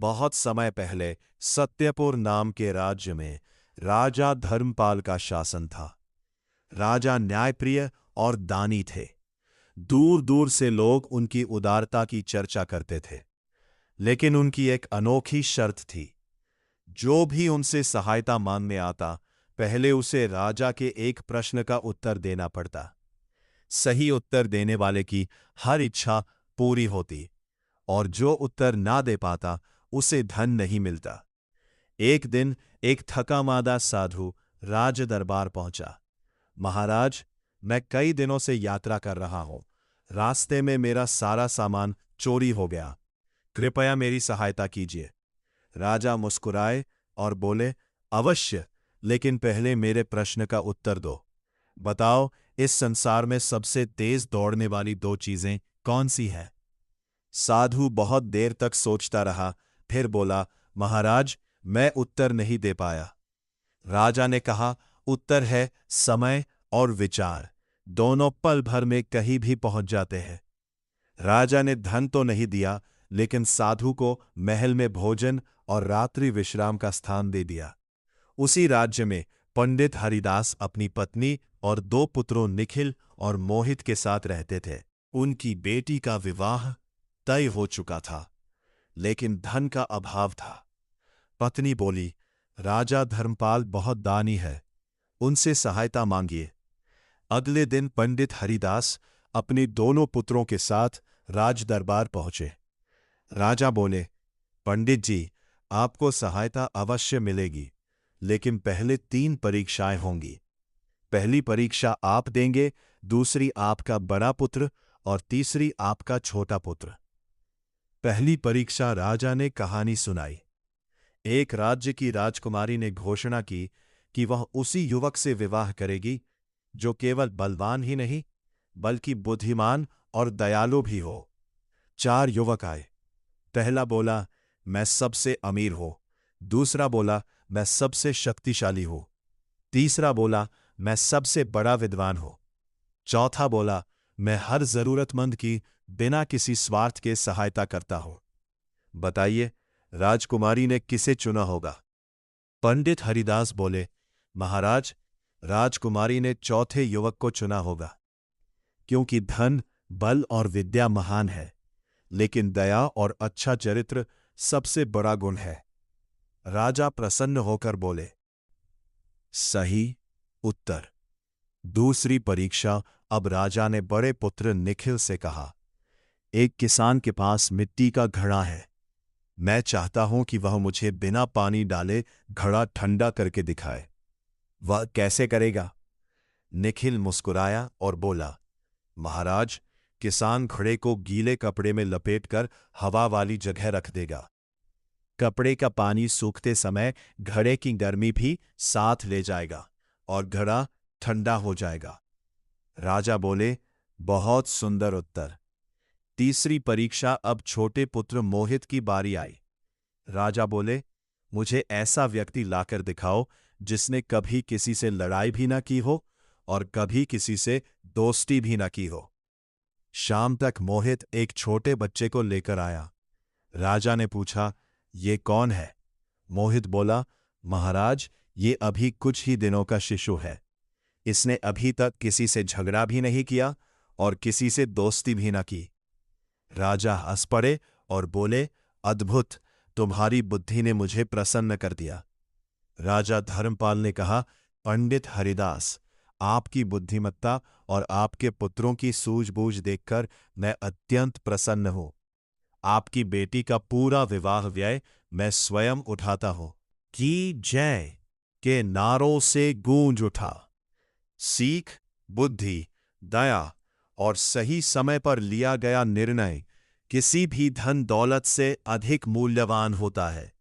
बहुत समय पहले सत्यपुर नाम के राज्य में राजा धर्मपाल का शासन था। राजा न्यायप्रिय और दानी थे। दूर दूर से लोग उनकी उदारता की चर्चा करते थे। लेकिन उनकी एक अनोखी शर्त थी। जो भी उनसे सहायता मांगने आता, पहले उसे राजा के एक प्रश्न का उत्तर देना पड़ता। सही उत्तर देने वाले की हर इच्छा पूरी होती, और जो उत्तर ना दे पाता उसे धन नहीं मिलता। एक दिन एक थका-मादा साधु राज दरबार पहुंचा। महाराज, मैं कई दिनों से यात्रा कर रहा हूं। रास्ते में मेरा सारा सामान चोरी हो गया। कृपया मेरी सहायता कीजिए। राजा मुस्कुराए और बोले, अवश्य, लेकिन पहले मेरे प्रश्न का उत्तर दो। बताओ, इस संसार में सबसे तेज दौड़ने वाली दो चीजें कौन सी हैं? साधु बहुत देर तक सोचता रहा, फिर बोला, महाराज, मैं उत्तर नहीं दे पाया। राजा ने कहा, उत्तर है समय और विचार। दोनों पल भर में कहीं भी पहुंच जाते हैं। राजा ने धन तो नहीं दिया, लेकिन साधु को महल में भोजन और रात्रि विश्राम का स्थान दे दिया। उसी राज्य में पंडित हरिदास अपनी पत्नी और दो पुत्रों निखिल और मोहित के साथ रहते थे। उनकी बेटी का विवाह तय हो चुका था, लेकिन धन का अभाव था। पत्नी बोली, राजा धर्मपाल बहुत दानी है, उनसे सहायता मांगिए। अगले दिन पंडित हरिदास अपने दोनों पुत्रों के साथ राज दरबार पहुंचे। राजा बोले, पंडित जी, आपको सहायता अवश्य मिलेगी, लेकिन पहले 3 परीक्षाएं होंगी। पहली परीक्षा आप देंगे, दूसरी आपका बड़ा पुत्र और तीसरी आपका छोटा पुत्र। पहली परीक्षा राजा ने कहानी सुनाई। एक राज्य की राजकुमारी ने घोषणा की कि वह उसी युवक से विवाह करेगी जो केवल बलवान ही नहीं, बल्कि बुद्धिमान और दयालु भी हो। 4 युवक आए। पहला बोला, मैं सबसे अमीर हूं। दूसरा बोला, मैं सबसे शक्तिशाली हूं। तीसरा बोला, मैं सबसे बड़ा विद्वान हूं। चौथा बोला, मैं हर जरूरतमंद की बिना किसी स्वार्थ के सहायता करता हूं। बताइए, राजकुमारी ने किसे चुना होगा? पंडित हरिदास बोले, महाराज, राजकुमारी ने चौथे युवक को चुना होगा, क्योंकि धन, बल और विद्या महान है, लेकिन दया और अच्छा चरित्र सबसे बड़ा गुण है। राजा प्रसन्न होकर बोले, सही उत्तर। दूसरी परीक्षा। अब राजा ने बड़े पुत्र निखिल से कहा, एक किसान के पास मिट्टी का घड़ा है। मैं चाहता हूं कि वह मुझे बिना पानी डाले घड़ा ठंडा करके दिखाए। वह कैसे करेगा? निखिल मुस्कुराया और बोला, महाराज, किसान घड़े को गीले कपड़े में लपेटकर हवा वाली जगह रख देगा। कपड़े का पानी सूखते समय घड़े की गर्मी भी साथ ले जाएगा और घड़ा ठंडा हो जाएगा। राजा बोले, बहुत सुंदर उत्तर। तीसरी परीक्षा। अब छोटे पुत्र मोहित की बारी आई। राजा बोले, मुझे ऐसा व्यक्ति लाकर दिखाओ जिसने कभी किसी से लड़ाई भी ना की हो और कभी किसी से दोस्ती भी ना की हो। शाम तक मोहित एक छोटे बच्चे को लेकर आया। राजा ने पूछा, ये कौन है? मोहित बोला, महाराज, ये अभी कुछ ही दिनों का शिशु है। इसने अभी तक किसी से झगड़ा भी नहीं किया और किसी से दोस्ती भी ना की। राजा हंस पड़े और बोले, अद्भुत, तुम्हारी बुद्धि ने मुझे प्रसन्न कर दिया। राजा धर्मपाल ने कहा, पंडित हरिदास, आपकी बुद्धिमत्ता और आपके पुत्रों की सूझबूझ देखकर मैं अत्यंत प्रसन्न हूं। आपकी बेटी का पूरा विवाह व्यय मैं स्वयं उठाता हूं। की जय के नारों से गूंज उठा। सीख, बुद्धि, दया और सही समय पर लिया गया निर्णय किसी भी धन दौलत से अधिक मूल्यवान होता है।